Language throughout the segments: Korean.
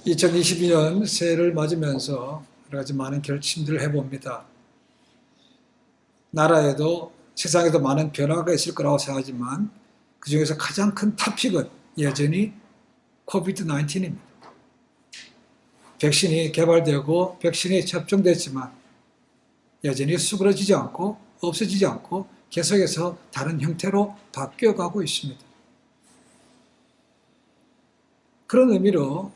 2022년 새해를 맞으면서 여러 가지 많은 결심들을 해봅니다. 나라에도 세상에도 많은 변화가 있을 거라고 생각하지만 그 중에서 가장 큰 토픽은 여전히 코비드-19입니다. 백신이 개발되고 백신이 접종됐지만 여전히 수그러지지 않고 없어지지 않고 계속해서 다른 형태로 바뀌어가고 있습니다. 그런 의미로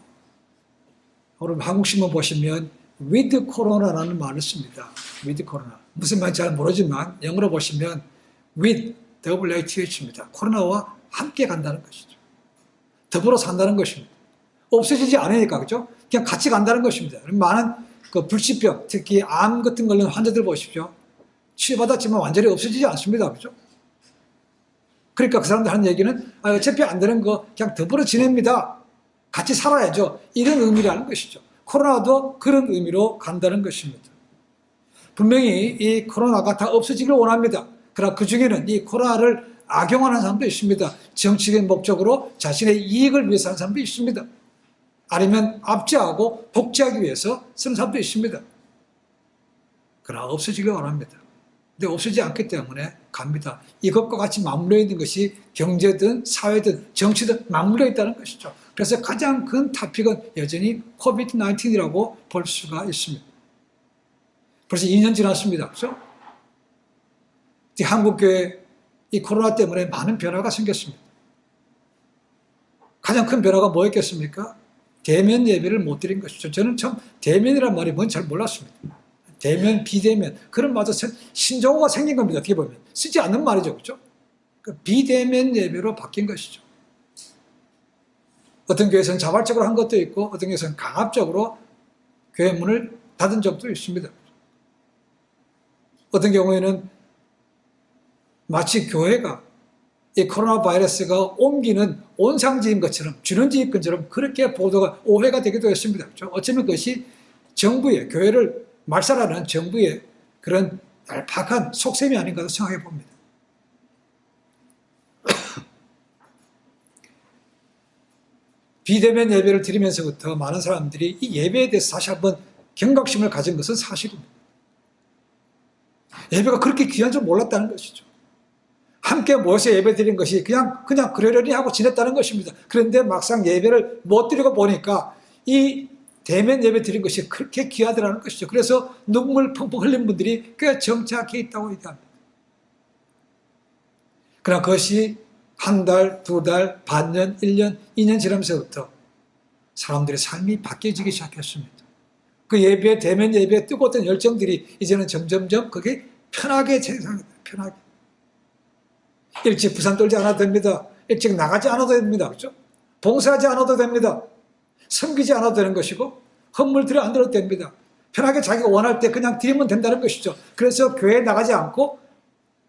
오늘 한국신문 보시면 with corona라는 말을 씁니다. with corona. 무슨 말인지 잘 모르지만 영어로 보시면 with WH입니다. 코로나와 함께 간다는 것이죠. 더불어 산다는 것입니다. 없어지지 않으니까, 그죠? 그냥 같이 간다는 것입니다. 많은 그 불치병, 특히 암 같은 걸린 환자들 보십시오. 치료받았지만 완전히 없어지지 않습니다. 그죠? 그러니까 그 사람들 하는 얘기는 어차피 안 되는 거 그냥 더불어 지냅니다. 같이 살아야죠. 이런 의미라는 것이죠. 코로나도 그런 의미로 간다는 것입니다. 분명히 이 코로나가 다 없어지기를 원합니다. 그러나 그 중에는 이 코로나를 악용하는 사람도 있습니다. 정치적인 목적으로 자신의 이익을 위해서 하는 사람도 있습니다. 아니면 압제하고 복제하기 위해서 쓰는 사람도 있습니다. 그러나 없어지기를 원합니다. 근데 없어지지 않기 때문에 갑니다. 이것과 같이 맞물려 있는 것이 경제든 사회든 정치든 맞물려 있다는 것이죠. 그래서 가장 큰 토픽은 여전히 코비드-19이라고 볼 수가 있습니다. 벌써 2년 지났습니다. 그렇죠? 한국교회 이 코로나 때문에 많은 변화가 생겼습니다. 가장 큰 변화가 뭐였겠습니까? 대면 예배를 못 드린 것이죠. 저는 참 대면이란 말이 뭔지 잘 몰랐습니다. 대면, 비대면 그런 말도 신조어가 생긴 겁니다. 어떻게 보면 쓰지 않는 말이죠. 그렇죠? 비대면 예배로 바뀐 것이죠. 어떤 교회에서는 자발적으로 한 것도 있고 어떤 교회에서는 강압적으로 교회 문을 닫은 적도 있습니다. 어떤 경우에는 마치 교회가 이 코로나 바이러스가 옮기는 온상지인 것처럼 주는지인것처럼 그렇게 보도가 오해가 되기도 했습니다. 그렇죠? 어쩌면 그것이 정부의 교회를 말살하는 정부의 그런 얄팍한 속셈이 아닌가 생각해 봅니다. 비대면 예배를 드리면서부터 많은 사람들이 이 예배에 대해서 다시 한번 경각심을 가진 것은 사실입니다. 예배가 그렇게 귀한 줄 몰랐다는 것이죠. 함께 모여서 예배 드린 것이 그냥 그러려니 하고 지냈다는 것입니다. 그런데 막상 예배를 못 드리고 보니까 이 대면 예배 드린 것이 그렇게 귀하더라는 것이죠. 그래서 눈물 펑펑 흘린 분들이 꽤 정착해 있다고 얘기합니다. 그러나 그것이 한 달, 두 달, 반년, 1년, 2년 지나면서부터 사람들의 삶이 바뀌어지기 시작했습니다. 그 예배, 대면 예배에 뜨거웠던 열정들이 이제는 점점점 그게 편하게 세상에 편하게. 일찍 부산 떨지 않아도 됩니다. 일찍 나가지 않아도 됩니다. 그렇죠? 봉사하지 않아도 됩니다. 섬기지 않아도 되는 것이고 헌물 들여 안 들어도 됩니다. 편하게 자기가 원할 때 그냥 드리면 된다는 것이죠. 그래서 교회에 나가지 않고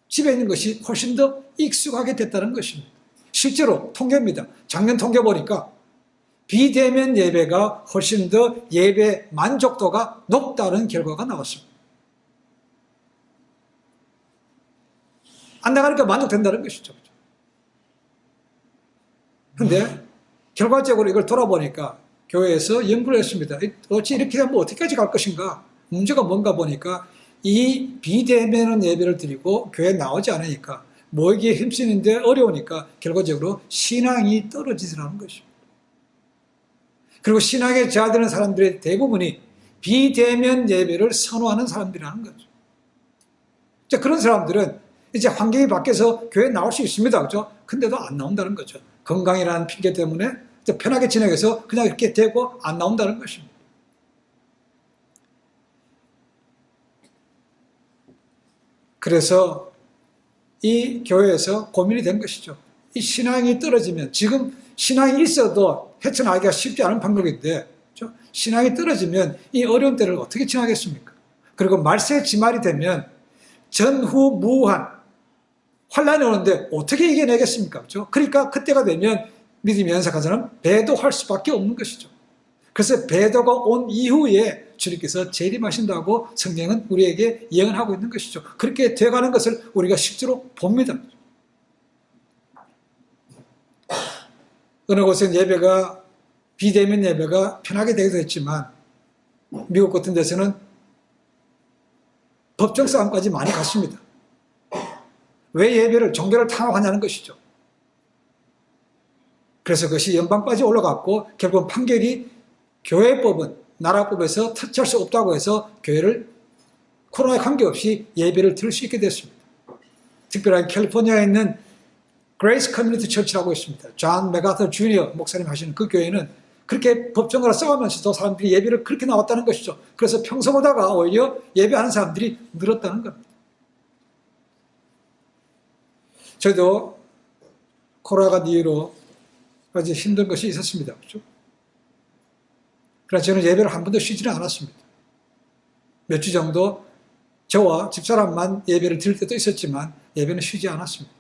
집에 있는 것이 훨씬 더 익숙하게 됐다는 것입니다. 실제로 통계입니다. 작년 통계 보니까 비대면 예배가 훨씬 더 예배 만족도가 높다는 결과가 나왔습니다. 안 나가니까 만족된다는 것이죠. 그런데 결과적으로 이걸 돌아보니까 교회에서 연구를 했습니다. 어찌 이렇게 하면 어디까지 갈 것인가? 문제가 뭔가 보니까 이 비대면 예배를 드리고 교회에 나오지 않으니까 모이기에 힘쓰는데 어려우니까 결과적으로 신앙이 떨어지더라는 것입니다. 그리고 신앙에 저하되는 사람들의 대부분이 비대면 예배를 선호하는 사람들이라는 거죠. 자, 그런 사람들은 이제 환경이 바뀌어서 교회에 나올 수 있습니다. 그렇죠? 근데도 안 나온다는 거죠. 건강이라는 핑계 때문에 편하게 지내기 위해서 그냥 이렇게 되고 안 나온다는 것입니다. 그래서 이 교회에서 고민이 된 것이죠. 이 신앙이 떨어지면 지금 신앙이 있어도 헤쳐나가기가 쉽지 않은 방법인데 그렇죠? 신앙이 떨어지면 이 어려운 때를 어떻게 지나겠습니까? 그리고 말세 지말이 되면 전후무한 환란이 오는데 어떻게 이겨내겠습니까? 그렇죠? 그러니까 그때가 되면 믿음이 연약한 사람은 배도할 수밖에 없는 것이죠. 그래서 배도가 온 이후에 주님께서 재림하신다고 성경은 우리에게 예언하고 있는 것이죠. 그렇게 돼가는 것을 우리가 실제로 봅니다. 어느 곳은 예배가 비대면 예배가 편하게 되기도 했지만 미국 같은 데서는 법정 싸움까지 많이 갔습니다. 왜 예배를, 종교를 탄압하냐는 것이죠. 그래서 그것이 연방까지 올라갔고 결국 판결이 교회법은 나라법에서 터치할 수 없다고 해서 교회를 코로나에 관계없이 예배를 드릴 수 있게 됐습니다. 특별하게 캘리포니아에 있는 그레이스 커뮤니티 처치라고 있습니다. 존 맥아터 주니어 목사님 하시는 그 교회는 그렇게 법정으로 싸우면서도 사람들이 예배를 그렇게 나왔다는 것이죠. 그래서 평소보다가 오히려 예배하는 사람들이 늘었다는 겁니다. 저희도 코로나가 이후로 아주 힘든 것이 있었습니다. 그렇죠? 그래서 저는 예배를 한 번도 쉬지는 않았습니다. 몇 주 정도 저와 집사람만 예배를 드릴 때도 있었지만 예배는 쉬지 않았습니다.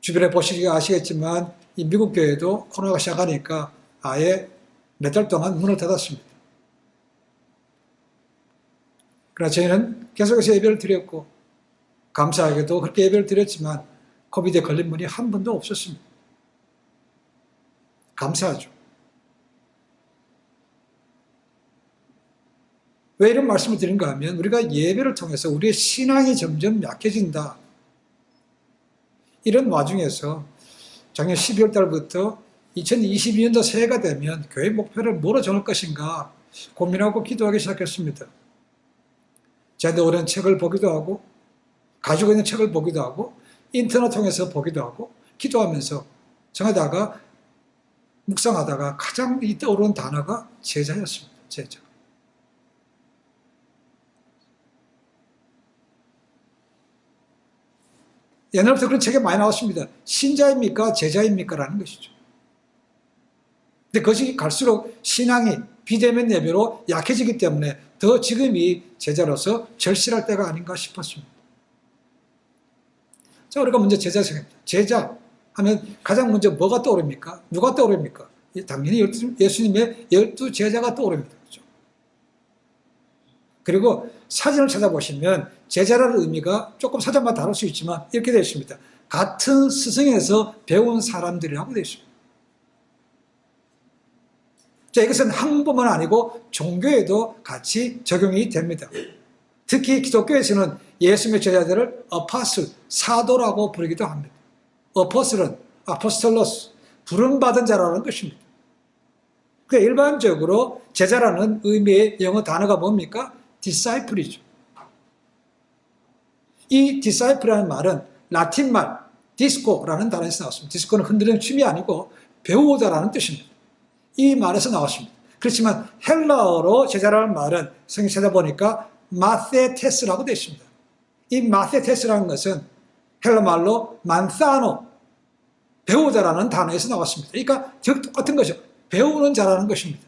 주변에 보시기가 아시겠지만 이 미국 교회도 코로나가 시작하니까 아예 몇 달 동안 문을 닫았습니다. 그러나 저희는 계속해서 예배를 드렸고 감사하게도 그렇게 예배를 드렸지만 코비드에 걸린 분이 한 번도 없었습니다. 감사하죠. 왜 이런 말씀을 드린가 하면 우리가 예배를 통해서 우리의 신앙이 점점 약해진다. 이런 와중에서 작년 12월 달부터 2022년도 새해가 되면 교회 목표를 뭐로 정할 것인가 고민하고 기도하기 시작했습니다. 저한테 오랜 책을 보기도 하고 가지고 있는 책을 보기도 하고 인터넷 통해서 보기도 하고 기도하면서 정하다가 묵상하다가 가장 떠오르는 단어가 제자였습니다. 제자. 옛날부터 그런 책이 많이 나왔습니다. 신자입니까? 제자입니까? 라는 것이죠. 근데 그것이 갈수록 신앙이 비대면 예배로 약해지기 때문에 더 지금이 제자로서 절실할 때가 아닌가 싶었습니다. 자, 우리가 먼저 제자 생각합니다. 제자 하면 가장 먼저 뭐가 떠오릅니까? 누가 떠오릅니까? 당연히 예수님의 12제자가 떠오릅니다. 그렇죠? 그리고 사진을 찾아보시면 제자라는 의미가 조금 사전마다 다를 수 있지만 이렇게 되어 있습니다. 같은 스승에서 배운 사람들이라고 되어 있습니다. 자, 이것은 학문뿐만 아니고 종교에도 같이 적용이 됩니다. 특히 기독교에서는 예수님의 제자들을 어파슬, 사도라고 부르기도 합니다. 어퍼슬은 아포스톨로스, 부름받은 자라는 것입니다. 그러니까 일반적으로 제자라는 의미의 영어 단어가 뭡니까? disciple이죠. 이 disciple이라는 말은 라틴 말 디스코라는 단어에서 나왔습니다. 디스코는 흔드는 춤이 아니고 배우다라는 뜻입니다. 이 말에서 나왔습니다. 그렇지만 헬라어로 제자라는 말은 성경 찾아보니까 마세테스라고 되어 있습니다. 이 마세테스라는 것은 헬라 말로 만사노, 배우자라는 단어에서 나왔습니다. 그러니까 똑같은 것이죠. 배우는 자라는 것입니다.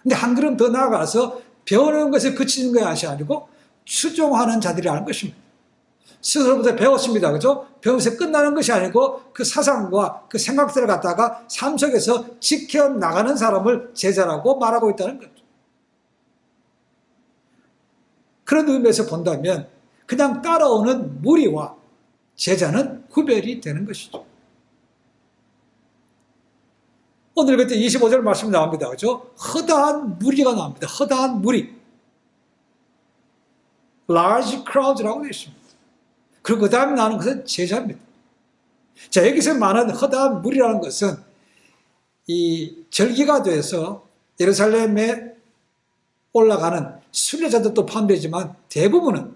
근데 한 걸음 더 나아가서 배우는 것에 그치는 것이 아니고 추종하는 자들이라는 것입니다. 스스로부터 배웠습니다. 그죠? 배우면서 끝나는 것이 아니고 그 사상과 그 생각들을 갖다가 삶 속에서 지켜나가는 사람을 제자라고 말하고 있다는 거죠. 그런 의미에서 본다면 그냥 따라오는 무리와 제자는 구별이 되는 것이죠. 오늘 그때 25절 말씀 나옵니다. 그죠? 허다한 무리가 나옵니다. 허다한 무리. large crowd라고 되어 있습니다. 그리고 그 다음에 나오는 것은 제자입니다. 자, 여기서 말하는 허다한 무리라는 것은 이 절기가 돼서 예루살렘에 올라가는 순례자들도 포함되지만 대부분은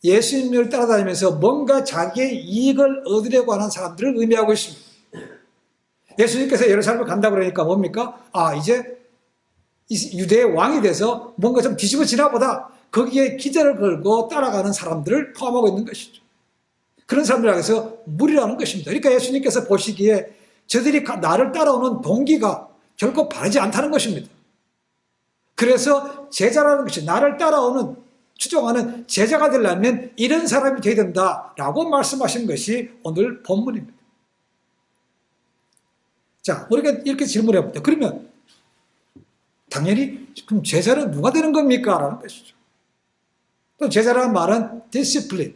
예수님을 따라다니면서 뭔가 자기의 이익을 얻으려고 하는 사람들을 의미하고 있습니다. 예수님께서 예루살렘을 간다 그러니까 뭡니까? 아, 이제 유대의 왕이 돼서 뭔가 좀 뒤집어지나 보다. 거기에 기대를 걸고 따라가는 사람들을 포함하고 있는 것이죠. 그런 사람들이라고 해서 무리라는 것입니다. 그러니까 예수님께서 보시기에 저들이 나를 따라오는 동기가 결코 바르지 않다는 것입니다. 그래서 제자라는 것이 나를 따라오는, 추종하는 제자가 되려면 이런 사람이 되어야 된다라고 말씀하신 것이 오늘 본문입니다. 자, 우리가 이렇게 질문해 봅니다. 그러면 당연히 그럼 제자는 누가 되는 겁니까? 라는 것이죠. 또 제자라는 말은 discipline,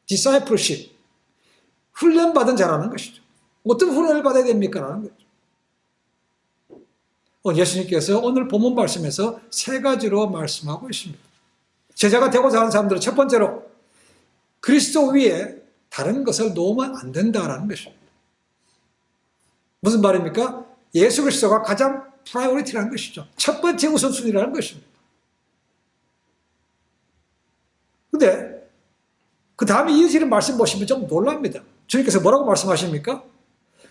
discipleship, 훈련받은 자라는 것이죠. 어떤 훈련을 받아야 됩니까? 라는 거죠. 예수님께서 오늘 본문 말씀에서 세 가지로 말씀하고 있습니다. 제자가 되고자 하는 사람들은 첫 번째로 그리스도 위에 다른 것을 놓으면 안 된다라는 것입니다. 무슨 말입니까? 예수 그리스도가 가장 프라이오리티라는 것이죠. 첫 번째 우선순위라는 것입니다. 근데 그 다음에 이어지는 말씀 보시면 좀 놀랍니다. 주님께서 뭐라고 말씀하십니까?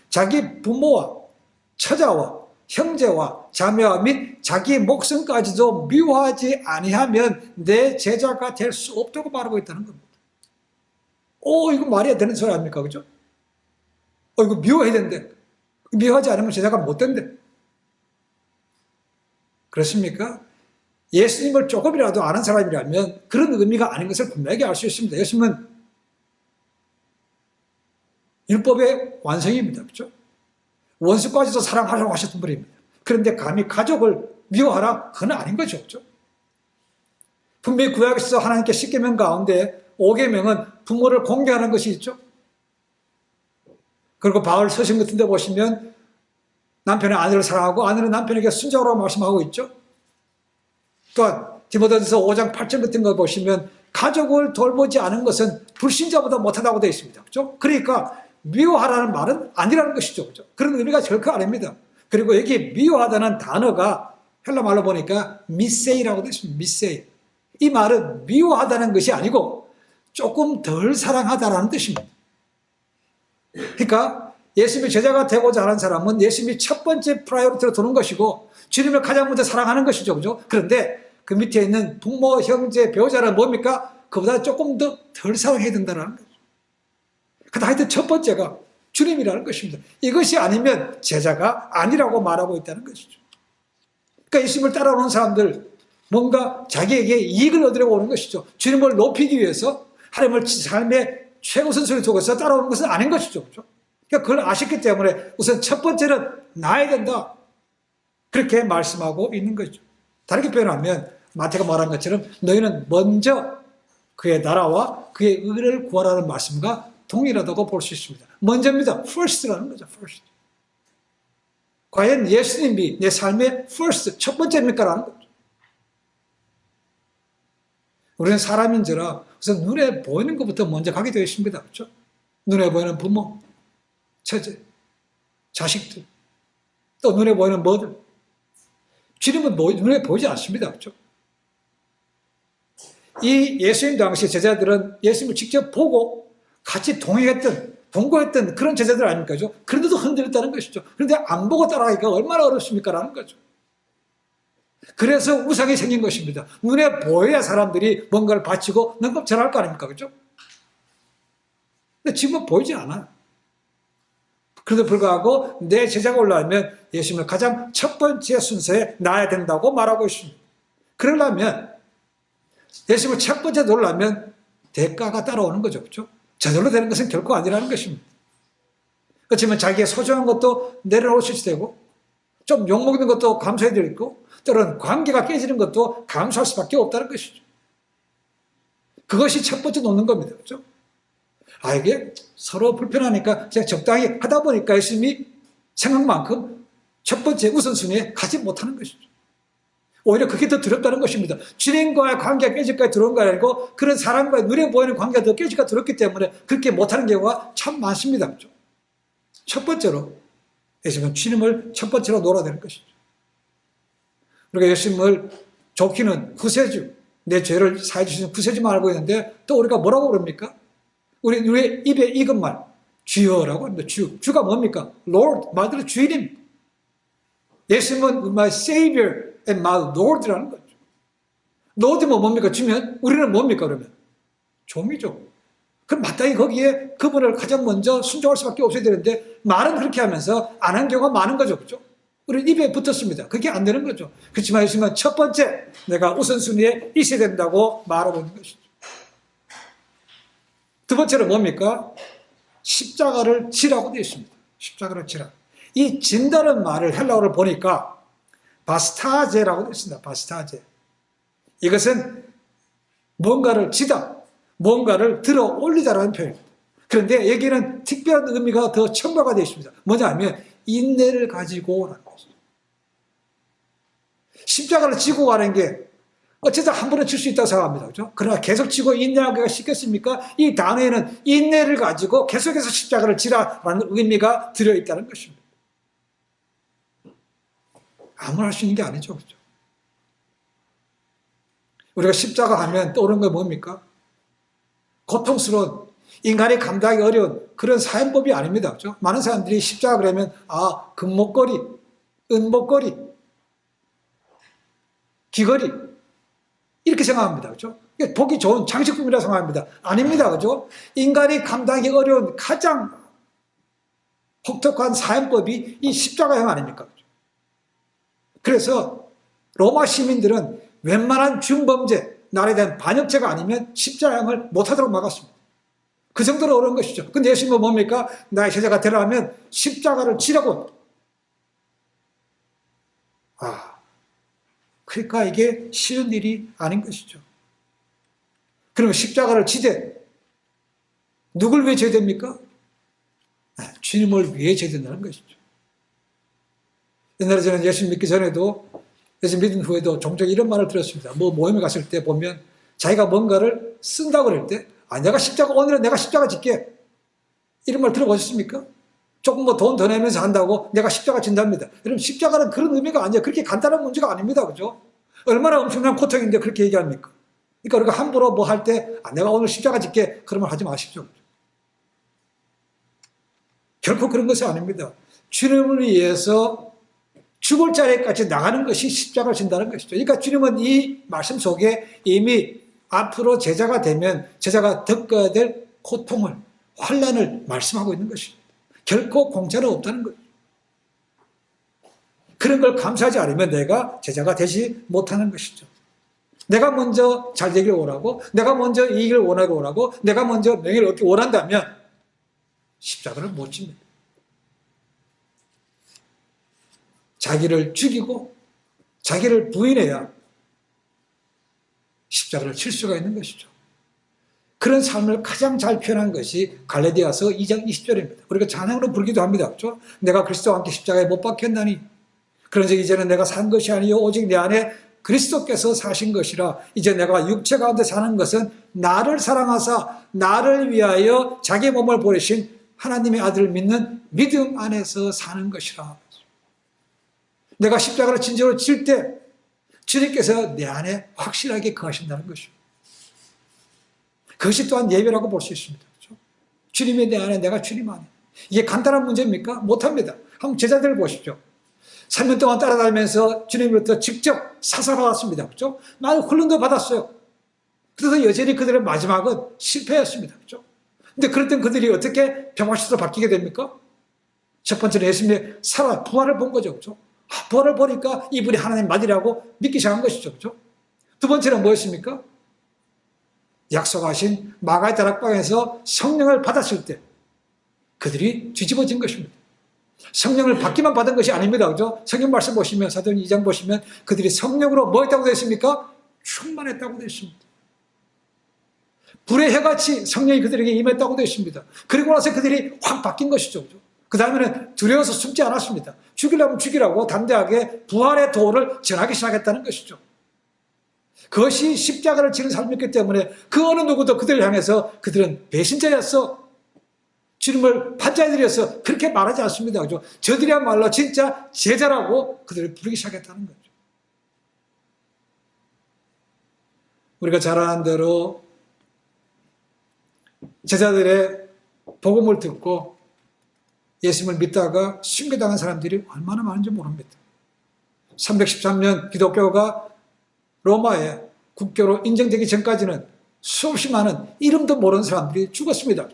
자기 부모와 처자와 형제와 자매와 및 자기 목숨까지도 미워하지 아니하면 내 제자가 될 수 없다고 말하고 있다는 겁니다. 이거 말이 안 되는 소리 아닙니까? 그죠? 이거 미워해야 된대. 미워하지 않으면 제자가 못 된대. 그렇습니까? 예수님을 조금이라도 아는 사람이라면 그런 의미가 아닌 것을 분명히 알 수 있습니다. 예수님은 율법의 완성입니다. 그렇죠? 원수까지도 사랑하라고 하셨던 분입니다. 그런데 감히 가족을 미워하라? 그건 아닌 거죠. 그렇죠? 분명히 구약에서 하나님께 10계명 가운데 5계명은 부모를 공경하는 것이 있죠. 그리고 바울 서신 같은 데 보시면 남편의 아내를 사랑하고 아내는 남편에게 순종하라고 말씀하고 있죠. 또한 디모데전서 5장 8절 같은 거 보시면 가족을 돌보지 않은 것은 불신자보다 못하다고 되어 있습니다. 그렇죠? 그러니까 미워하라는 말은 아니라는 것이죠. 그렇죠? 그런 의미가 결코 아닙니다. 그리고 여기 미워하다는 단어가 헬라 말로 보니까 미세이라고 되어 있습니다. 미세이. 이 말은 미워하다는 것이 아니고 조금 덜 사랑하다라는 뜻입니다. 그러니까 예수님의 제자가 되고자 하는 사람은 예수님이 첫 번째 프라이오리티로 두는 것이고 주님을 가장 먼저 사랑하는 것이죠. 그죠? 그런데 그 밑에 있는 부모, 형제, 배우자는 뭡니까? 그보다 조금 더 덜 사랑해야 된다는 거죠. 근데 하여튼 첫 번째가 주님이라는 것입니다. 이것이 아니면 제자가 아니라고 말하고 있다는 것이죠. 그러니까 예수님을 따라오는 사람들 뭔가 자기에게 이익을 얻으려고 오는 것이죠. 주님을 높이기 위해서 하나님을 삶의 최우선순위에 두고서 따라오는 것은 아닌 것이죠. 그렇죠? 그러니까 그걸 아셨기 때문에 우선 첫 번째는 나야 된다. 그렇게 말씀하고 있는 거죠. 다르게 표현하면 마태가 말한 것처럼 너희는 먼저 그의 나라와 그의 의를 구하라는 말씀과 동일하다고 볼 수 있습니다. 먼저입니다. first라는 거죠. first. 과연 예수님이 내 삶의 first, 첫 번째입니까라는 거죠. 우리는 사람인지라 우선 눈에 보이는 것부터 먼저 가게 되어 있습니다. 그렇죠? 눈에 보이는 부모, 처제, 자식들, 또 눈에 보이는 뭐들. 주님은 눈에 보이지 않습니다. 그렇죠? 이 예수님 당시 제자들은 예수님을 직접 보고 같이 동거했던 그런 제자들 아닙니까? 그런데도 흔들렸다는 것이죠. 그런데 안 보고 따라가기가 얼마나 어렵습니까? 라는 거죠. 그래서 우상이 생긴 것입니다. 눈에 보여야 사람들이 뭔가를 바치고 능겁절할 거 아닙니까? 그죠? 근데 지금은 보이지 않아요. 그래도 불구하고 내 제자가 올라오면 예수님을 가장 첫 번째 순서에 놔야 된다고 말하고 있습니다. 그러려면 예수님을 첫 번째 놓으려면 대가가 따라오는 거죠. 그렇죠? 저절로 되는 것은 결코 아니라는 것입니다. 그렇지만 자기의 소중한 것도 내려놓을 수 되고 좀 욕먹는 것도 감수해야 되고 때로는 관계가 깨지는 것도 감수할 수밖에 없다는 것이죠. 그것이 첫 번째 놓는 겁니다. 그렇죠? 이게 서로 불편하니까 그냥 적당히 하다 보니까 예수님이 생각만큼 첫 번째 우선순위에 가지 못하는 것이죠. 오히려 그게 더 두렵다는 것입니다. 주님과의 관계가 깨질까지 들어온 거 아니고 그런 사람과의 눈에 보이는 관계가 더 깨질까 들었기 때문에 그렇게 못하는 경우가 참 많습니다. 그렇죠? 첫 번째로 예수님은 주님을 첫 번째로 놓아야 되는 것이죠. 우리가 예수님을 좋기는 구세주, 내 죄를 사해 주시는 구세주만 알고 있는데 또 우리가 뭐라고 그럽니까? 우리의 입에 익은 말, 주여라고 합니다. 주가 뭡니까? Lord, 말대로 주인입니다. 예수님은 my Savior and my Lord라는 거죠. Lord면 뭡니까? 주면 우리는 뭡니까 그러면? 종이죠. 그럼 마땅히 거기에 그분을 가장 먼저 순종할 수밖에 없어야 되는데 말은 그렇게 하면서 안 한 경우가 많은 거죠. 그렇죠? 우리 입에 붙었습니다. 그게 안 되는 거죠. 그렇지만 예수님은 첫 번째 내가 우선순위에 있어야 된다고 말하고 있는 것이죠. 두 번째는 뭡니까? 십자가를 지라고 되어 있습니다. 십자가를 지라. 이 진다는 말을 헬라어를 보니까 바스타제라고 되어 있습니다. 바스타제. 이것은 뭔가를 지다, 뭔가를 들어 올리다라는 표현입니다. 그런데 여기는 특별한 의미가 더 첨가가 되어 있습니다. 뭐냐 하면 인내를 가지고 라는 것이죠. 십자가를 지고 가는 게 어쩌다 한 번은 질 수 있다고 생각합니다. 그죠? 그러나 계속 지고 인내하기가 쉽겠습니까? 이 단어에는 인내를 가지고 계속해서 십자가를 지라라는 의미가 들어있다는 것입니다. 아무나 할 수 있는 게 아니죠. 그죠? 우리가 십자가 하면 떠오르는 건 뭡니까? 고통스러운, 인간이 감당하기 어려운 그런 사연법이 아닙니다. 그죠? 많은 사람들이 십자가 그러면, 금목걸이, 은목걸이, 귀걸이, 이렇게 생각합니다. 그죠? 보기 좋은 장식품이라고 생각합니다. 아닙니다. 그죠? 인간이 감당하기 어려운 가장 혹독한 사연법이 이 십자가형 아닙니까? 그죠? 그래서 로마 시민들은 웬만한 중범죄, 나라에 대한 반역죄가 아니면 십자가형을 못하도록 막았습니다. 그 정도로 어려운 것이죠. 근데 예수님은 뭡니까? 나의 제자가 되라 하면 십자가를 지라고. 그러니까 이게 쉬운 일이 아닌 것이죠. 그러면 십자가를 지되 누굴 위해 져야 됩니까? 주님을 위해 져야 된다는 것이죠. 옛날에 저는 예수 믿기 전에도 예수 믿은 후에도 종종 이런 말을 들었습니다. 모임에 갔을 때 보면 자기가 뭔가를 쓴다고 그럴 때 오늘은 내가 십자가 짓게, 이런 말 들어보셨습니까? 조금 돈 더 내면서 한다고 내가 십자가 진답니다. 여러분, 십자가는 그런 의미가 아니에요. 그렇게 간단한 문제가 아닙니다. 그죠? 얼마나 엄청난 고통인데 그렇게 얘기합니까? 그러니까 우리가 함부로 뭐 할 때 내가 오늘 십자가 짓게, 그런 말 하지 마십시오. 결코 그런 것이 아닙니다. 주님을 위해서 죽을 자리까지 나가는 것이 십자가를 진다는 것이죠. 그러니까 주님은 이 말씀 속에 이미 앞으로 제자가 되면 제자가 겪어야 될 고통을, 환난을 말씀하고 있는 것입니다. 결코 공짜는 없다는 거예요. 그런 걸 감수하지 않으면 내가 제자가 되지 못하는 것이죠. 내가 먼저 잘 되기를 원하고, 내가 먼저 이익을 원하고, 내가 먼저 명예를 얻기 원한다면 십자가를 못 집니다. 자기를 죽이고 자기를 부인해야 십자가를 칠 수가 있는 것이죠. 그런 삶을 가장 잘 표현한 것이 갈라디아서 2장 20절입니다. 우리가 찬양으로 부르기도 합니다. 그렇죠? 내가 그리스도와 함께 십자가에 못 박혔나니 그런즉 이제는 내가 산 것이 아니요 오직 내 안에 그리스도께서 사신 것이라. 이제 내가 육체 가운데 사는 것은 나를 사랑하사 나를 위하여 자기 몸을 버리신 하나님의 아들을 믿는 믿음 안에서 사는 것이라. 내가 십자가를 진정으로 질 때 주님께서 내 안에 확실하게 거하신다는 것입니다. 그것이 또한 예배라고 볼 수 있습니다. 그렇죠? 주님이 내 안에, 내가 주님 안에. 이게 간단한 문제입니까? 못합니다. 한번 제자들을 보십시오. 3년 동안 따라다니면서 주님으로부터 직접 사사받았습니다. 그렇죠? 많은 훈련도 받았어요. 그래서 여전히 그들의 마지막은 실패였습니다. 그렇죠? 근데 그럴 땐 그들이 어떻게 병화시로 바뀌게 됩니까? 첫 번째는 예수님의 부활을 본 거죠. 그렇죠? 부활을 보니까 이분이 하나님 맞으라고 믿기 시작한 것이죠. 그렇죠? 두 번째는 무엇입니까? 약속하신 마가의 다락방에서 성령을 받았을 때 그들이 뒤집어진 것입니다. 성령을 받기만 받은 것이 아닙니다. 그죠? 성경 말씀 보시면, 사도행 2장 보시면 그들이 성령으로 뭐 했다고 되어 있습니까? 충만했다고 되어 있습니다. 불의 해같이 성령이 그들에게 임했다고 되어 있습니다. 그리고 나서 그들이 확 바뀐 것이죠. 그죠? 그 다음에는 두려워서 숨지 않았습니다. 죽이려면 죽이라고 담대하게 부활의 도를 전하기 시작했다는 것이죠. 그것이 십자가를 지는 삶이었기 때문에 그 어느 누구도 그들을 향해서 그들은 배신자였어, 주님을 판자들이었어, 그렇게 말하지 않습니다. 그죠? 저들이야말로 진짜 제자라고 그들을 부르기 시작했다는 거죠. 우리가 잘 아는 대로 제자들의 복음을 듣고 예수님을 믿다가 순교당한 사람들이 얼마나 많은지 모릅니다. 313년 기독교가 로마의 국교로 인정되기 전까지는 수없이 많은 이름도 모르는 사람들이 죽었습니다.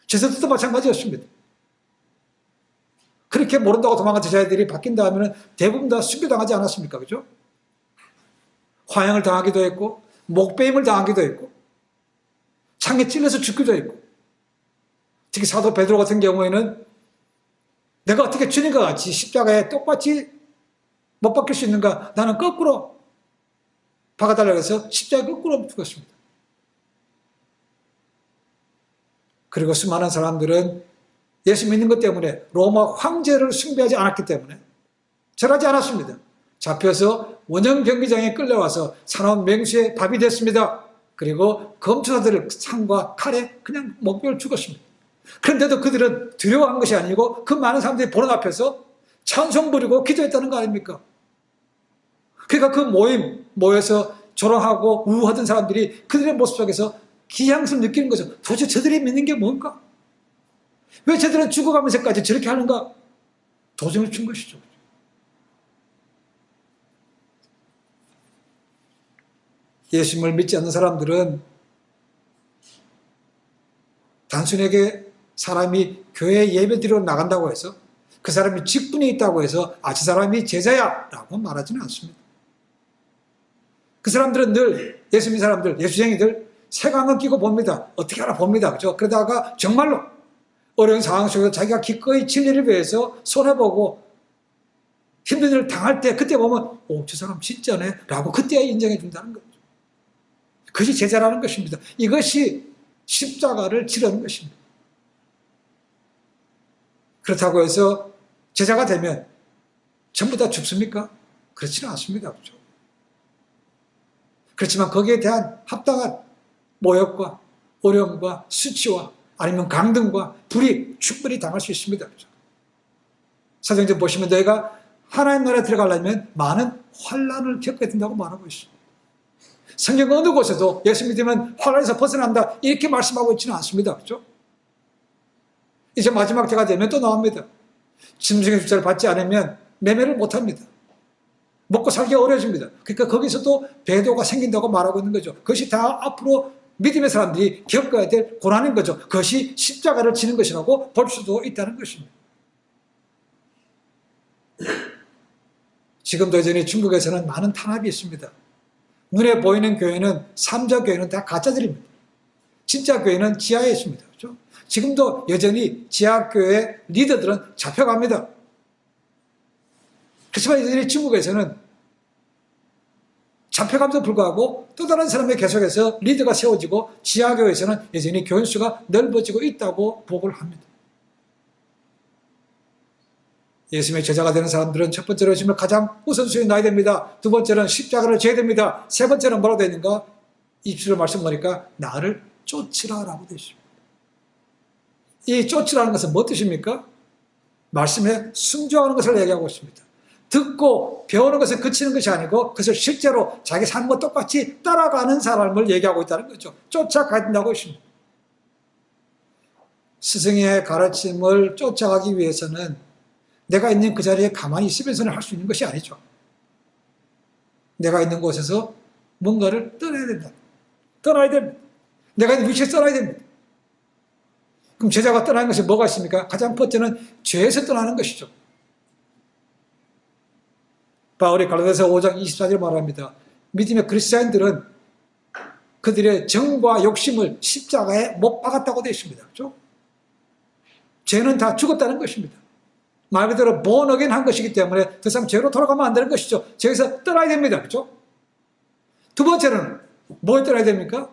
제자들도 마찬가지였습니다. 그렇게 모른다고 도망간 제자들이 바뀐 다음에는 대부분 다 순교당하지 않았습니까? 그죠? 화형을 당하기도 했고, 목베임을 당하기도 했고, 창에 찔려서 죽기도 했고, 특히 사도 베드로 같은 경우에는 내가 어떻게 주님과 같이 십자가에 똑같이 못 박힐 수 있는가? 나는 거꾸로 박아달라고 해서 십자가에 거꾸로 죽었습니다. 그리고 수많은 사람들은 예수 믿는 것 때문에 로마 황제를 숭배하지 않았기 때문에 절하지 않았습니다. 잡혀서 원형 경기장에 끌려와서 사나운 맹수의 밥이 됐습니다. 그리고 검투사들을 창과 칼에 그냥 목격을 죽었습니다. 그런데도 그들은 두려워한 것이 아니고 그 많은 사람들이 보는 앞에서 찬송 부리고 기도했다는 거 아닙니까? 그러니까 그 모여서 조롱하고 우하던 사람들이 그들의 모습 속에서 기향스를 느끼는 거죠. 도대체 저들이 믿는 게 뭔가? 왜 저들은 죽어가면서까지 저렇게 하는가? 도전을 준 것이죠. 예수님을 믿지 않는 사람들은 단순하게 사람이 교회 예배드리러 나간다고 해서 그 사람이 직분이 있다고 해서 저 사람이 제자야 라고 말하지는 않습니다. 그 사람들은 늘 예수 믿는 사람들, 예수쟁이들 색안경 끼고 봅니다. 어떻게 하나 봅니다. 그죠? 그러다가 정말로 어려운 상황 속에서 자기가 기꺼이 진리를 위해서 손해보고 힘든 일을 당할 때 그때 보면 저 사람 진짜네 라고 그때야 인정해 준다는 거죠. 그것이 제자라는 것입니다. 이것이 십자가를 지르는 것입니다. 그렇다고 해서 제자가 되면 전부 다 죽습니까? 그렇지는 않습니다. 그렇죠? 그렇지만 거기에 대한 합당한 모욕과 어려움과 수치와 아니면 강등과 불이익 충분히 당할 수 있습니다. 그렇죠? 사도행전 보시면 너희가 하나님 나라에 들어가려면 많은 환난을 겪어야 된다고 말하고 있습니다. 성경 어느 곳에도 예수 믿으면 환난에서 벗어난다 이렇게 말씀하고 있지는 않습니다. 그렇죠? 이제 마지막 때가 되면 또 나옵니다. 짐승의 숫자를 받지 않으면 매매를 못합니다. 먹고 살기가 어려워집니다. 그러니까 거기서도 배도가 생긴다고 말하고 있는 거죠. 그것이 다 앞으로 믿음의 사람들이 겪어야 될 고난인 거죠. 그것이 십자가를 지는 것이라고 볼 수도 있다는 것입니다. 지금도 여전히 중국에서는 많은 탄압이 있습니다. 눈에 보이는 교회는 삼자 교회는 다 가짜들입니다. 진짜 교회는 지하에 있습니다. 그렇죠? 지금도 여전히 지하교회 리더들은 잡혀갑니다. 그렇지만 여전히 중국에서는 잡혀감도 불구하고 또 다른 사람이 계속해서 리더가 세워지고 지하교회에서는 여전히 교인수가 넓어지고 있다고 보고를 합니다. 예수님의 제자가 되는 사람들은 첫 번째로 예수님을 가장 우선순위에 놔야 됩니다. 두 번째는 십자가를 져야 됩니다. 세 번째는 뭐라고 되어 있는가? 27절 말씀 보니까 나를 쫓으라라고 되어 있습니다. 이 쫓으라는 것은 뭐 뜻입니까? 말씀에 순종하는 것을 얘기하고 있습니다. 듣고 배우는 것을 그치는 것이 아니고 그것을 실제로 자기 삶과 똑같이 따라가는 사람을 얘기하고 있다는 거죠. 쫓아가야 된다고 했습니다. 스승의 가르침을 쫓아가기 위해서는 내가 있는 그 자리에 가만히 있으면서는 할 수 있는 것이 아니죠. 내가 있는 곳에서 뭔가를 떠나야 된다. 떠나야 됩니다. 내가 있는 위치에서 떠나야 됩니다. 그럼 제자가 떠나는 것이 뭐가 있습니까? 가장 번째는 죄에서 떠나는 것이죠. 바울이 갈라디아서 5장 24절 말합니다. 믿음의 그리스도인들은 그들의 정과 욕심을 십자가에 못 박았다고 되어 있습니다. 그렇죠? 죄는 다 죽었다는 것입니다. 말 그대로 born again 한 것이기 때문에 더 이상 죄로 돌아가면 안 되는 것이죠. 죄에서 떠나야 됩니다. 그렇죠? 두 번째는 뭘 떠나야 됩니까?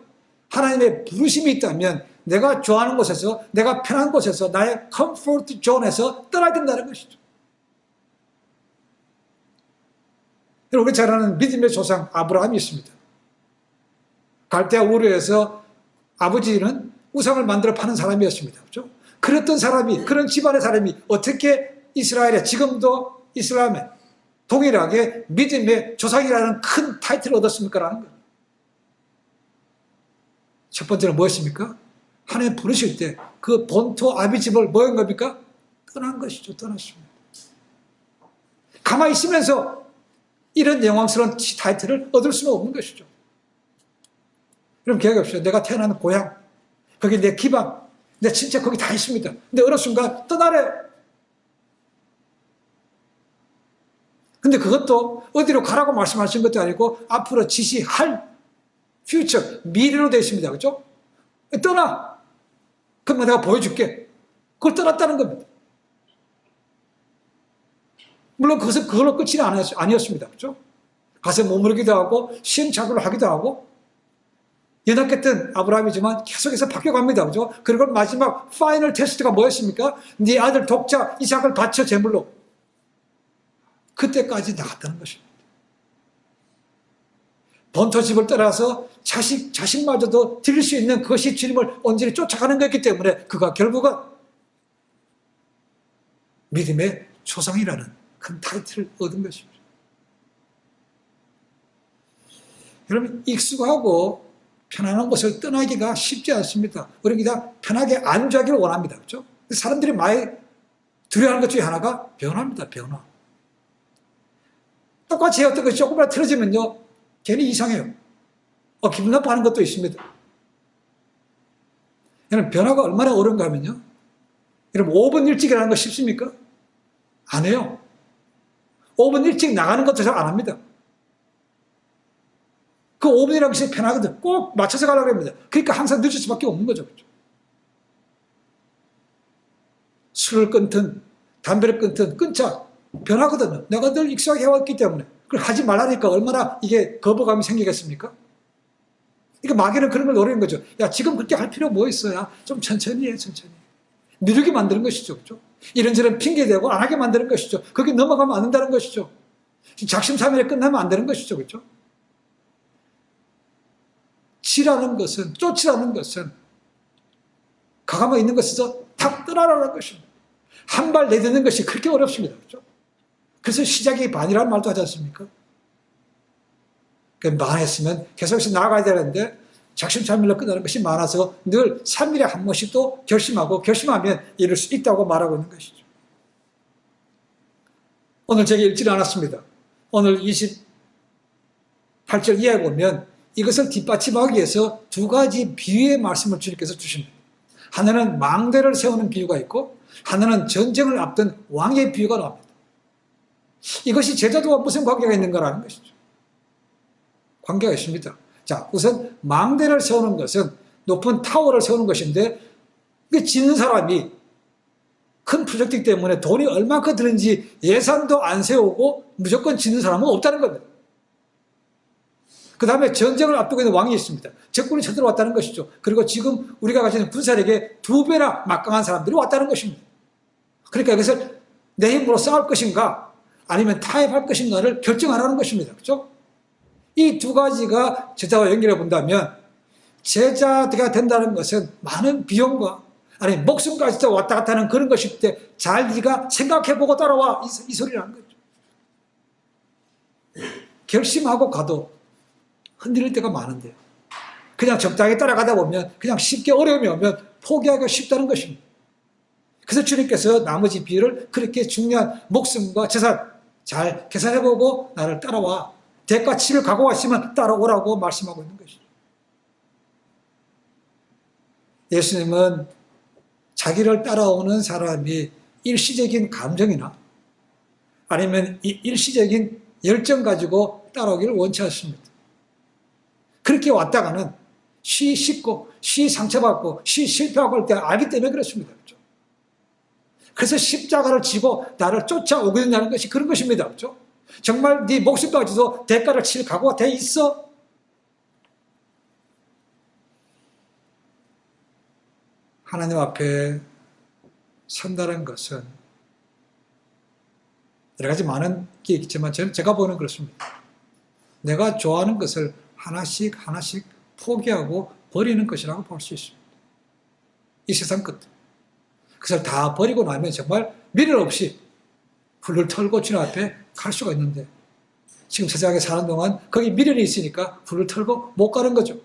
하나님의 부르심이 있다면 내가 좋아하는 곳에서 내가 편한 곳에서 나의 컴포트 존에서 떠나야 된다는 것이죠. 우리 잘 아는 믿음의 조상 아브라함이 있습니다. 갈대아 우르에서 아버지는 우상을 만들어 파는 사람이었습니다. 그렇죠? 그랬던 사람이, 그런 집안의 사람이 어떻게 이스라엘에, 지금도 이슬람에 동일하게 믿음의 조상이라는 큰 타이틀을 얻었습니까? 라는 거예요. 첫 번째는 무엇입니까? 하나님 부르실 때 그 본토 아비집을 뭐인 겁니까? 떠난 것이죠. 떠났습니다. 가만히 있으면서 이런 영광스러운 타이틀을 얻을 수는 없는 것이죠. 그럼 기억해봅시다. 내가 태어난 고향, 거기 내 기반, 내 친척 거기 다 있습니다. 근데 어느 순간 떠나래요. 근데 그것도 어디로 가라고 말씀하신 것도 아니고 앞으로 지시할 퓨처, 미래로 되어 있습니다. 그렇죠? 떠나. 그러면 내가 보여줄게. 그걸 떠났다는 겁니다. 물론 그것은 그걸로 끝이 아니었습니다. 그렇죠? 가서 머무르기도 하고 시행착오를 하기도 하고 연약했던 아브라함이지만 계속해서 바뀌어갑니다. 그렇죠? 그리고 마지막 파이널 테스트가 뭐였습니까? 네 아들 독자 이삭을 바쳐 제물로. 그때까지 나갔다는 것입니다. 본토집을 떠나서 자식마저도 드릴 수 있는 그것이 주님을 온전히 쫓아가는 것이기 때문에 그가 결국은 믿음의 조상이라는 큰 타이틀을 얻은 것입니다. 여러분, 익숙하고 편안한 곳을 떠나기가 쉽지 않습니다. 우리는 그냥 편하게 안주하기를 원합니다. 그렇죠? 사람들이 많이 두려워하는 것 중에 하나가 변화입니다. 변화. 똑같이 어떤 것이 조금이라도 틀어지면요, 괜히 이상해요. 기분 나빠하는 것도 있습니다. 여러분, 변화가 얼마나 어려운가 하면요, 여러분, 5분 일찍 일어나는 거 쉽습니까? 안 해요. 5분 일찍 나가는 것도 잘 안 합니다. 그 5분이라는 것이 편하거든. 꼭 맞춰서 가려고 합니다. 그러니까 항상 늦을 수밖에 없는 거죠. 그렇죠? 술을 끊든 담배를 끊든 끊자 변하거든요. 내가 늘 익숙하게 해왔기 때문에. 그걸 하지 말라니까 얼마나 이게 거부감이 생기겠습니까? 그러니까 마귀는 그런 걸 노리는 거죠. 야, 지금 그렇게 할 필요 뭐 있어요? 좀 천천히 해, 천천히. 미루게 만드는 것이죠. 그렇죠? 이런저런 핑계대고 안 하게 만드는 것이죠. 거기 넘어가면 안 된다는 것이죠. 작심삼일에 끝나면 안 되는 것이죠. 그렇죠? 치라는 것은, 쫓으라는 것은 가감에 있는 것에서 탁 떠나라는 것입니다. 한 발 내딛는 것이 그렇게 어렵습니다. 그렇죠? 그래서 시작이 반이라는 말도 하지 않습니까? 많았으면 계속해서 나아가야 되는데 작심삼일로 끝나는 것이 많아서 늘 3일에 한 번씩 또 결심하고 결심하면 이룰 수 있다고 말하고 있는 것이죠. 오늘 제가 읽지는 않았습니다. 오늘 28절 이하에 보면 이것을 뒷받침하기 위해서 두 가지 비유의 말씀을 주님께서 주십니다. 하나는 망대를 세우는 비유가 있고 하나는 전쟁을 앞둔 왕의 비유가 나옵니다. 이것이 제자도와 무슨 관계가 있는가라는 것이죠. 관계가 있습니다. 자, 우선 망대를 세우는 것은 높은 타워를 세우는 것인데 그 짓는 사람이 큰 프로젝트 때문에 돈이 얼마큼 드는지 예산도 안 세우고 무조건 짓는 사람은 없다는 겁니다. 그 다음에 전쟁을 앞두고 있는 왕이 있습니다. 적군이 쳐들어왔다는 것이죠. 그리고 지금 우리가 가지는 군사력의 2배나 막강한 사람들이 왔다는 것입니다. 그러니까 이것을 내 힘으로 싸울 것인가 아니면 타협할 것인가를 결정하라는 것입니다. 그렇죠? 이 두 가지가 제자와 연결해 본다면 제자가 된다는 것은 많은 비용과 아니 목숨까지 왔다 갔다 하는 그런 것일 때 잘 네가 생각해보고 따라와 이 소리라는 거죠. 결심하고 가도 흔들릴 때가 많은데요. 그냥 적당히 따라가다 보면 그냥 쉽게 어려움이 오면 포기하기가 쉽다는 것입니다. 그래서 주님께서 나머지 비유를 그렇게 중요한 목숨과 재산 잘 계산해보고 나를 따라와 대가치를 각오하시면 따라오라고 말씀하고 있는 것이죠. 예수님은 자기를 따라오는 사람이 일시적인 감정이나 아니면 이 일시적인 열정 가지고 따라오기를 원치 않습니다. 그렇게 왔다가는 쉬 씻고 쉬 상처받고 쉬 실패하고 할 때 알기 때문에 그렇습니다. 그렇죠? 그래서 십자가를 지고 나를 쫓아오게 된다는 것이 그런 것입니다. 그렇죠? 정말 네 목숨까지도 대가를 칠 각오가 돼 있어? 하나님 앞에 선다는 것은 여러 가지 많은 게 있지만 제가 보는 그렇습니다. 내가 좋아하는 것을 하나씩 포기하고 버리는 것이라고 볼 수 있습니다. 이 세상 것들. 그것을 다 버리고 나면 정말 미련 없이 불을 털고 주님 앞에 갈 수가 있는데 지금 세상에 사는 동안 거기 미련이 있으니까 불을 털고 못 가는 거죠.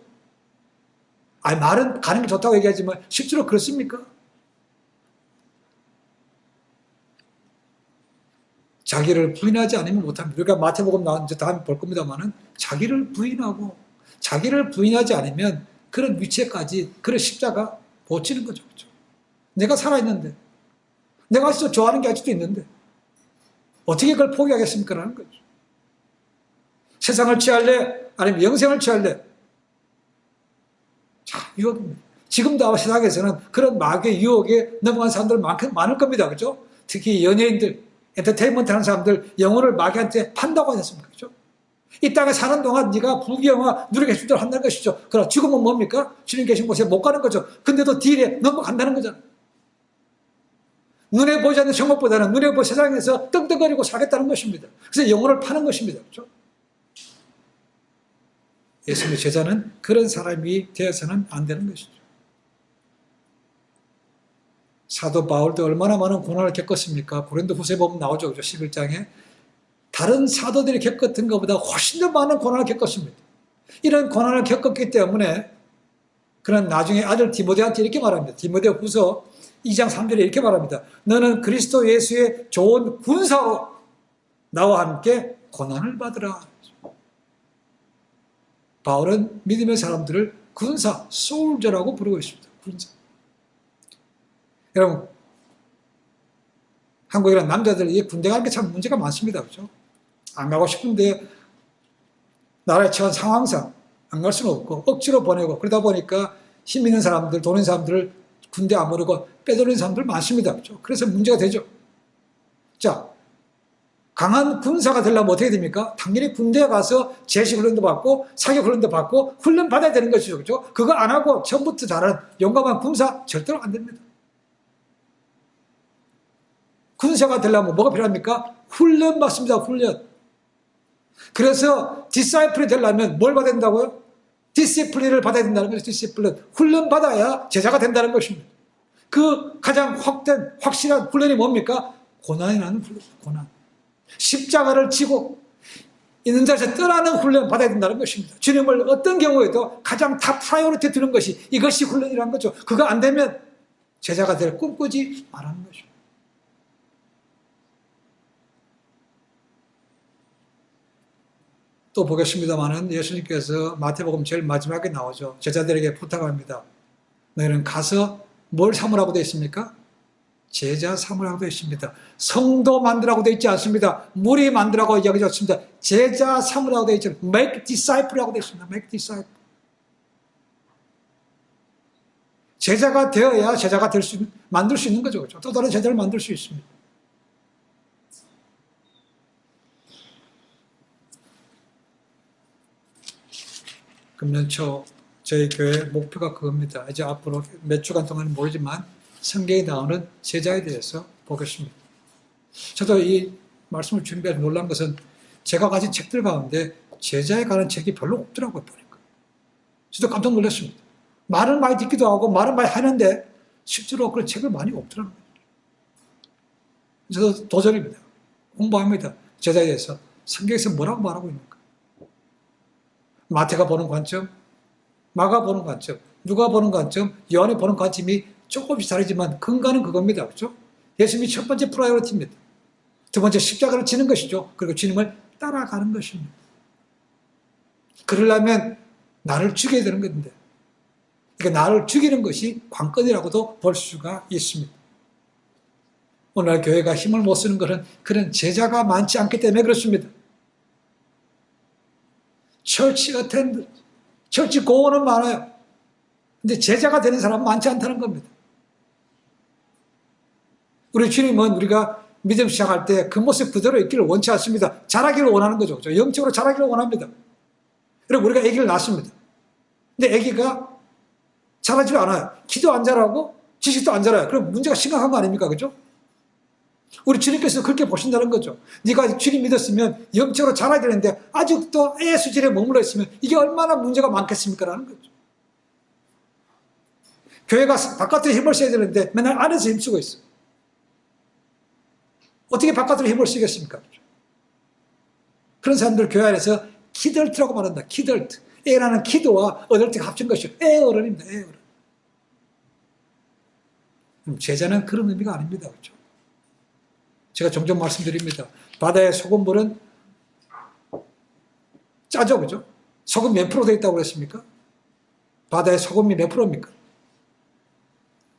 아니 말은 가는 게 좋다고 얘기하지만 실제로 그렇습니까? 자기를 부인하지 않으면 못합니다. 우리가 마태복음 이제 다음에 볼 겁니다만은 자기를 부인하고 자기를 부인하지 않으면 그런 위치에까지 그런 십자가 못 지는 거죠. 그렇죠? 내가 살아있는데 내가 아직도 좋아하는 게 아직도 있는데 어떻게 그걸 포기하겠습니까? 라는 거죠. 세상을 취할래? 아니면 영생을 취할래? 자, 유혹입니다. 지금도 세상에서는 그런 마귀의 유혹에 넘어간 사람들 많을 겁니다. 그렇죠? 특히 연예인들, 엔터테인먼트 하는 사람들 영혼을 마귀한테 판다고 하지 않습니까? 그렇죠? 이 땅에 사는 동안 네가 부귀영화 누리게 해줄 대로 한다는 것이죠. 그러나 죽으면 뭡니까? 주님 계신 곳에 못 가는 거죠. 근데도 딜에 넘어간다는 거잖아요. 눈에 보이지 않는 천국보다는 눈에 보이는 세상에서 떵떵거리고 살겠다는 것입니다. 그래서 영혼을 파는 것입니다. 그렇죠? 예수님의 제자는 그런 사람이 되어서는 안 되는 것이죠. 사도 바울도 얼마나 많은 고난을 겪었습니까? 고린도 후서에 보면 나오죠. 11장에. 다른 사도들이 겪었던 것보다 훨씬 더 많은 고난을 겪었습니다. 이런 고난을 겪었기 때문에 그는 나중에 아들 디모데한테 이렇게 말합니다. 디모데 후서 2장 3절에 이렇게 말합니다. 너는 그리스도 예수의 좋은 군사로 나와 함께 고난을 받으라. 바울은 믿음의 사람들을 군사, 솔저라고 부르고 있습니다. 군사. 여러분, 한국이란 남자들이 군대 가는 게 참 문제가 많습니다. 그렇죠? 안 가고 싶은데 나라에 처한 상황상 안 갈 수는 없고 억지로 보내고 그러다 보니까 힘 있는 사람들, 돈 있는 사람들을 군대 안 보내고 빼돌리는 사람들 많습니다. 그렇죠? 그래서 문제가 되죠. 자, 강한 군사가 되려면 어떻게 됩니까? 당연히 군대에 가서 제식 훈련도 받고 사격 훈련도 받고 훈련 받아야 되는 것이죠. 그렇죠? 그거 안 하고 처음부터 잘하는 용감한 군사 절대로 안 됩니다. 군사가 되려면 뭐가 필요합니까? 훈련 받습니다. 훈련. 그래서 디사이플이 되려면 뭘 받아야 된다고요? 디시플린을 받아야 된다는 거죠. 디시플린. 훈련 받아야 제자가 된다는 것입니다. 그 가장 확실한 훈련이 뭡니까? 고난이라는 훈련. 고난. 십자가를 지고 있는 자리에서 떠나는 훈련 받아야 된다는 것입니다. 주님을 어떤 경우에도 가장 탑 프라이오리티 두는 것이 이것이 훈련이라는 거죠. 그거 안 되면 제자가 될 꿈꾸지 말하는 것입니다. 또 보겠습니다만은 예수님께서 마태복음 제일 마지막에 나오죠. 제자들에게 부탁합니다. 너희는 가서 뭘 삼으라고 되어 있습니까? 제자 삼으라고 되어 있습니다. 성도 만들라고 되어 있지 않습니다. 무리 만들라고 이야기하지 않습니다. 제자 삼으라고 되어 있죠. Make disciple이라고 되어 있습니다. Make disciple. 제자가 되어야 제자가 만들 수 있는 거죠. 그렇죠? 또 다른 제자를 만들 수 있습니다. 금년 초 저희 교회 목표가 그겁니다. 이제 앞으로 몇 주간 동안은 모르지만 성경에 나오는 제자에 대해서 보겠습니다. 저도 이 말씀을 준비해서 놀란 것은 제가 가진 책들 가운데 제자에 관한 책이 별로 없더라고요. 보니까. 저도 깜짝 놀랐습니다. 말은 많이 듣기도 하고 말은 많이 하는데 실제로 그런 책을 많이 없더라고요. 저도 도전입니다. 공부합니다. 제자에 대해서. 성경에서 뭐라고 말하고 있는가. 마태가 보는 관점, 마가 보는 관점, 누가 보는 관점, 요한이 보는 관점이 조금씩 다르지만 근간은 그겁니다. 그렇죠? 예수님이 첫 번째 프라이어리티입니다. 두 번째 십자가를 지는 것이죠. 그리고 주님을 따라가는 것입니다. 그러려면 나를 죽여야 되는 건데 그러니까 나를 죽이는 것이 관건이라고도 볼 수가 있습니다. 오늘날 교회가 힘을 못 쓰는 것은 그런 제자가 많지 않기 때문에 그렇습니다. 철치 어텐드, 철치 고원은 많아요. 근데 제자가 되는 사람은 많지 않다는 겁니다. 우리 주님은 우리가 믿음 시작할 때 그 모습 그대로 있기를 원치 않습니다. 자라기를 원하는 거죠. 영적으로 자라기를 원합니다. 여러분, 우리가 아기를 낳습니다. 근데 아기가 자라지 않아요. 키도 안 자라고 지식도 안 자라요. 그럼 문제가 심각한 거 아닙니까? 그죠? 우리 주님께서 그렇게 보신다는 거죠. 네가 주님 믿었으면 영적으로 자라야 되는데 아직도 애 수질에 머물러 있으면 이게 얼마나 문제가 많겠습니까? 라는 거죠. 교회가 바깥으로 힘을 써야 되는데 맨날 안에서 힘쓰고 있어요. 어떻게 바깥으로 힘을 쓰겠습니까? 그런 사람들 교회 안에서 키덜트라고 말한다. 키덜트. 애라는 키드와 어덜트가 합친 것이요. 애어른입니다. 애어른. 제자는 그런 의미가 아닙니다. 그렇죠? 제가 종종 말씀드립니다. 바다의 소금물은 짜죠, 그죠? 소금 몇 프로 되어 있다고 그랬습니까? 바다의 소금이 몇 프로입니까?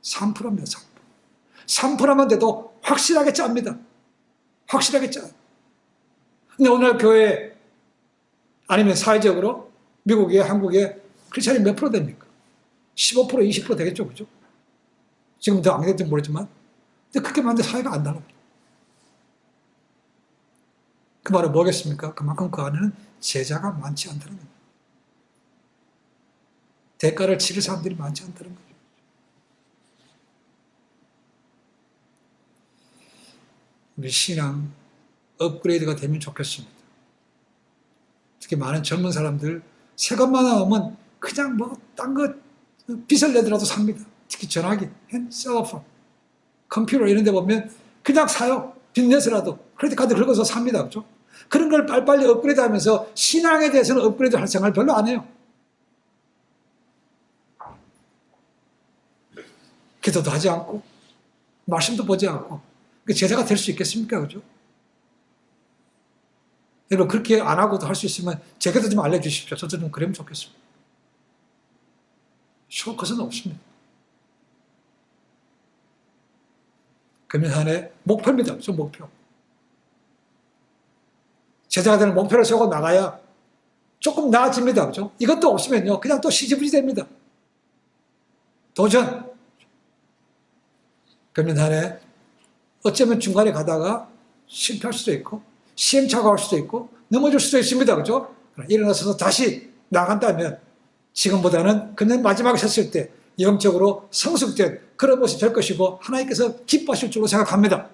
3%입니다, 3%. 3%만 돼도 확실하게 짭니다. 확실하게 짜요. 근데 오늘 교회 아니면 사회적으로 미국에, 한국에 크리스찬이 몇 프로 됩니까? 15%, 20% 되겠죠, 그죠? 지금 더 안 될지 모르지만. 근데 그렇게 많은데 사회가 안 달라요. 그 말은 뭐겠습니까? 그만큼 그 안에는 제자가 많지 않다는 겁니다. 대가를 치를 사람들이 많지 않다는 거죠. 우리 신앙 업그레이드가 되면 좋겠습니다. 특히 많은 젊은 사람들 새 것만 나오면 그냥 뭐 딴 거 빚을 내더라도 삽니다. 특히 전화기, 셀러폰, 컴퓨터 이런 데 보면 그냥 사요. 빚 내서라도 크레딧 카드 긁어서 삽니다. 그죠? 그런 걸 빨리빨리 업그레이드 하면서 신앙에 대해서는 업그레이드 할 생각을 별로 안 해요. 기도도 하지 않고 말씀도 보지 않고 제자가 될 수 있겠습니까? 그죠? 여러분 그렇게 안 하고도 할 수 있으면 제게도 좀 알려주십시오. 저도 좀 그러면 좋겠습니다. 쉬울 것은 없습니다. 금년 한 해 목표입니다. 좀 목표. 제자가 되는 목표를 세우고 나가야 조금 나아집니다. 그죠? 이것도 없으면요. 그냥 또 시집이 됩니다. 도전. 금년 한 해 어쩌면 중간에 가다가 실패할 수도 있고 시행착오할 수도 있고 넘어질 수도 있습니다. 그죠? 일어나서 다시 나간다면 지금보다는 금년 마지막에 섰을 때 영적으로 성숙된 그런 모습이 될 것이고 하나님께서 기뻐하실 줄로 생각합니다.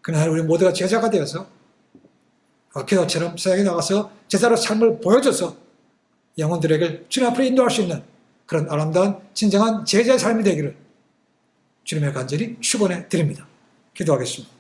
그날 우리 모두가 제자가 되어서 기도처럼 세상에 나가서 제자로 삶을 보여줘서 영혼들에게 주님 앞으로 인도할 수 있는 그런 아름다운 진정한 제자의 삶이 되기를 주님의 간절히 축원해 드립니다. 기도하겠습니다.